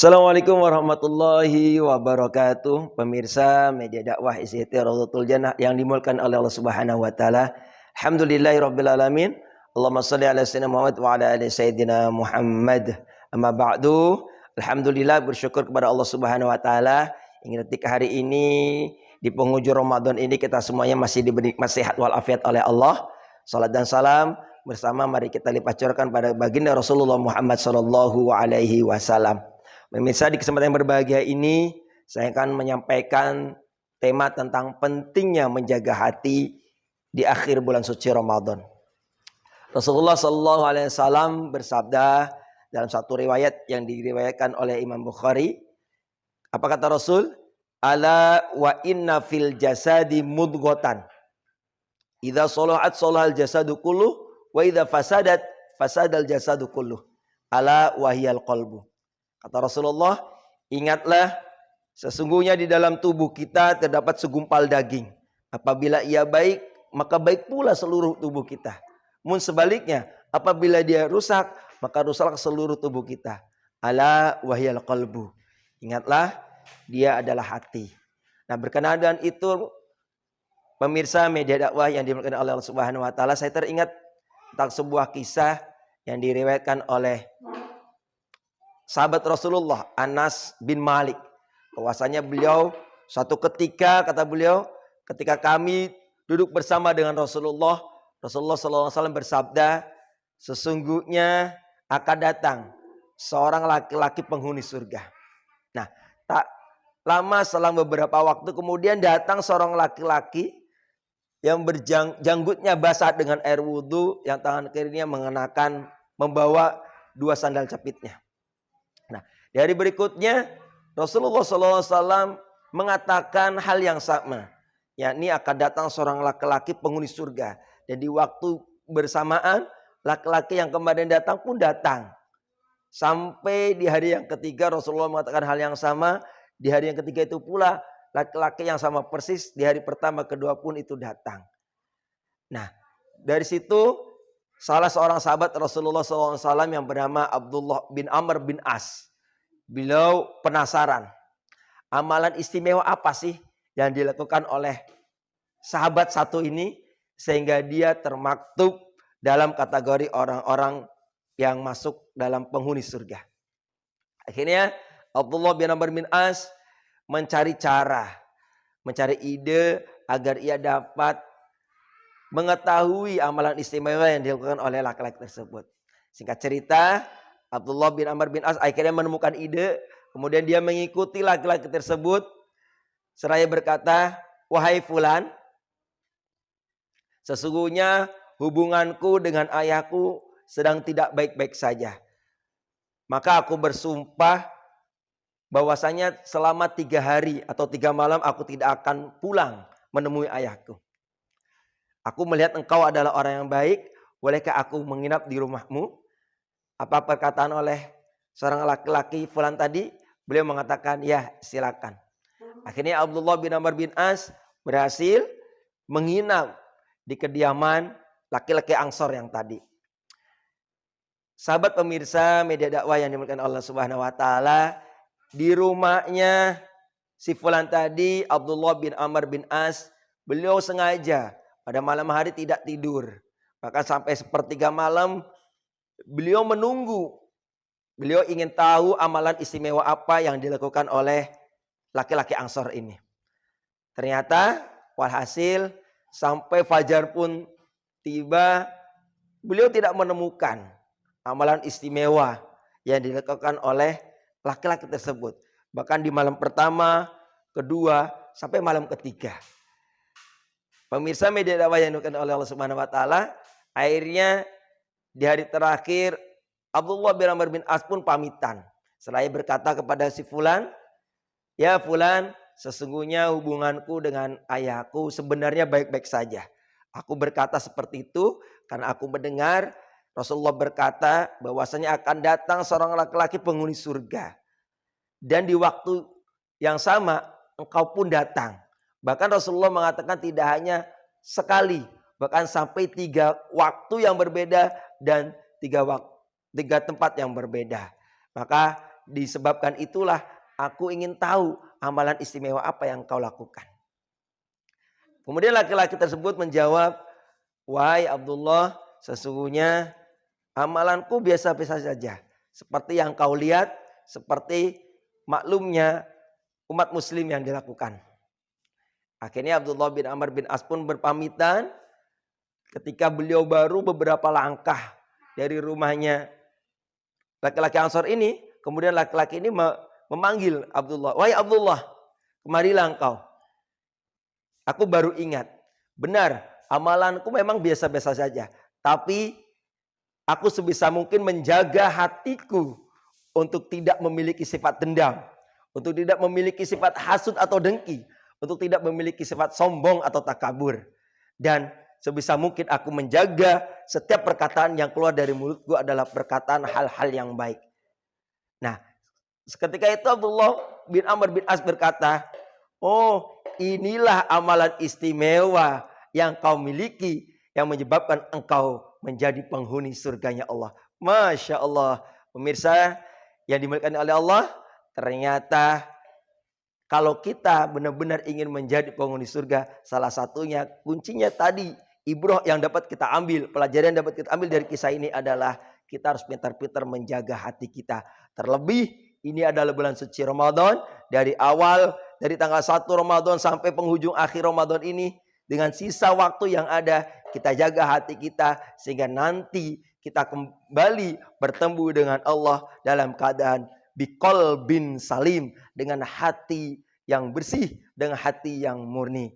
Assalamualaikum warahmatullahi wabarakatuh. Pemirsa media dakwah ICT Raudhatul Jannah yang dimuliakan oleh Allah Subhanahu wa taala. Alhamdulillahirabbil alamin. Allahumma shalli ala sayyidina Muhammad wa ala ali sayyidina Muhammad. Amma ba'du. Alhamdulillah, bersyukur kepada Allah Subhanahu wa taala hingga detik hari ini di penghujung Ramadan ini kita semuanya masih diberi sehat walafiat oleh Allah. Salat dan salam bersama mari kita lipat curahkan pada baginda Rasulullah Muhammad sallallahu alaihi wasallam. Pemirsa, di kesempatan yang berbahagia ini saya akan menyampaikan tema tentang pentingnya menjaga hati di akhir bulan suci Ramadan. Rasulullah Shallallahu Alaihi Wasallam bersabda dalam satu riwayat yang diriwayatkan oleh Imam Bukhari. Apa kata Rasul? Ala wa inna fil jasadi mudghatan. Idza shalahat shalahal jasadu kulluh wa idza fasadat fasadal jasadu kulluh. Ala wahiyal qalbu. Kata Rasulullah, ingatlah sesungguhnya di dalam tubuh kita terdapat segumpal daging. Apabila ia baik, maka baik pula seluruh tubuh kita. Mun sebaliknya, apabila dia rusak, maka rusaklah seluruh tubuh kita. Ala wahyal qalbu. Ingatlah, dia adalah hati. Nah, berkenaan dengan itu, pemirsa media dakwah yang dimuliakan oleh Allah Subhanahu wa taala, saya teringat tentang sebuah kisah yang diriwayatkan oleh sahabat Rasulullah Anas bin Malik. Bahwasanya beliau suatu ketika, kata beliau, ketika kami duduk bersama dengan Rasulullah SAW bersabda, sesungguhnya akan datang seorang laki-laki penghuni surga. Nah, tak lama selang beberapa waktu kemudian datang seorang laki-laki yang janggutnya basah dengan air wudhu, yang tangan kirinya membawa dua sandal capitnya. Nah, di hari berikutnya Rasulullah SAW mengatakan hal yang sama, yakni akan datang seorang laki-laki penghuni surga. Dan di waktu bersamaan laki-laki yang kemarin datang pun datang. Sampai di hari yang ketiga Rasulullah mengatakan hal yang sama. Di hari yang ketiga itu pula laki-laki yang sama persis di hari pertama kedua pun itu datang. Nah, dari situ salah seorang sahabat Rasulullah SAW yang bernama Abdullah bin Amr bin As. Beliau penasaran. Amalan istimewa apa sih yang dilakukan oleh sahabat satu ini sehingga dia termaktub dalam kategori orang-orang yang masuk dalam penghuni surga. Akhirnya Abdullah bin Amr bin As mencari cara, mencari ide agar ia dapat mengetahui amalan istimewa yang dilakukan oleh laki-laki tersebut. Singkat cerita, Abdullah bin Amr bin As akhirnya menemukan ide. Kemudian dia mengikuti laki-laki tersebut. Seraya berkata, wahai fulan, sesungguhnya hubunganku dengan ayahku sedang tidak baik-baik saja. Maka aku bersumpah bahwasanya selama 3 hari atau 3 malam aku tidak akan pulang menemui ayahku. Aku melihat engkau adalah orang yang baik. Bolehkah aku menginap di rumahmu? Apa perkataan oleh seorang laki-laki fulan tadi? Beliau mengatakan, ya silakan. Akhirnya Abdullah bin Amr bin As berhasil menginap di kediaman laki-laki Ansor yang tadi. Sahabat pemirsa media dakwah yang dimuliakan Allah Subhanahu wa taala, di rumahnya si fulan tadi, Abdullah bin Amr bin As, beliau sengaja pada malam hari tidak tidur. Bahkan sampai sepertiga malam beliau menunggu. Beliau ingin tahu amalan istimewa apa yang dilakukan oleh laki-laki Ansor ini. Ternyata walhasil sampai fajar pun tiba, beliau tidak menemukan amalan istimewa yang dilakukan oleh laki-laki tersebut. Bahkan di malam pertama, kedua, sampai malam ketiga. Pemirsa media dakwah yang dilakukan oleh Allah Subhanahu wa taala, akhirnya di hari terakhir Abdullah bin Amr bin As pun pamitan. Seraya berkata kepada si fulan, ya fulan, sesungguhnya hubunganku dengan ayahku sebenarnya baik-baik saja. Aku berkata seperti itu karena aku mendengar Rasulullah berkata bahwasanya akan datang seorang laki-laki penghuni surga. Dan di waktu yang sama engkau pun datang. Bahkan Rasulullah mengatakan tidak hanya sekali, bahkan sampai 3 waktu yang berbeda dan 3 tempat yang berbeda. Maka disebabkan itulah aku ingin tahu amalan istimewa apa yang kau lakukan. Kemudian laki-laki tersebut menjawab, wahai Abdullah, sesungguhnya amalanku biasa-biasa saja. Seperti yang kau lihat, seperti maklumnya umat muslim yang dilakukan. Akhirnya Abdullah bin Amr bin As pun berpamitan. Ketika beliau baru beberapa langkah dari rumahnya laki-laki Ansor ini, kemudian laki-laki ini memanggil Abdullah. Wahai Abdullah, kemarilah engkau. Aku baru ingat. Benar, amalanku memang biasa-biasa saja. Tapi aku sebisa mungkin menjaga hatiku untuk tidak memiliki sifat dendam. Untuk tidak memiliki sifat hasud atau dengki. Untuk tidak memiliki sifat sombong atau takabur. Dan sebisa mungkin aku menjaga setiap perkataan yang keluar dari mulutku adalah perkataan hal-hal yang baik. Nah, ketika itu Abdullah bin Amr bin As berkata, oh, inilah amalan istimewa yang kau miliki yang menyebabkan engkau menjadi penghuni surganya Allah. Masya Allah. Pemirsa yang dimuliakan oleh Allah, ternyata kalau kita benar-benar ingin menjadi penghuni surga, salah satunya kuncinya tadi, ibrah yang dapat kita ambil, pelajaran yang dapat kita ambil dari kisah ini adalah kita harus pintar-pintar menjaga hati kita. Terlebih ini adalah bulan suci Ramadan, dari awal dari tanggal 1 Ramadan sampai penghujung akhir Ramadan ini, dengan sisa waktu yang ada, kita jaga hati kita sehingga nanti kita kembali bertemu dengan Allah dalam keadaan biqalbin salim, dengan hati yang bersih, dengan hati yang murni.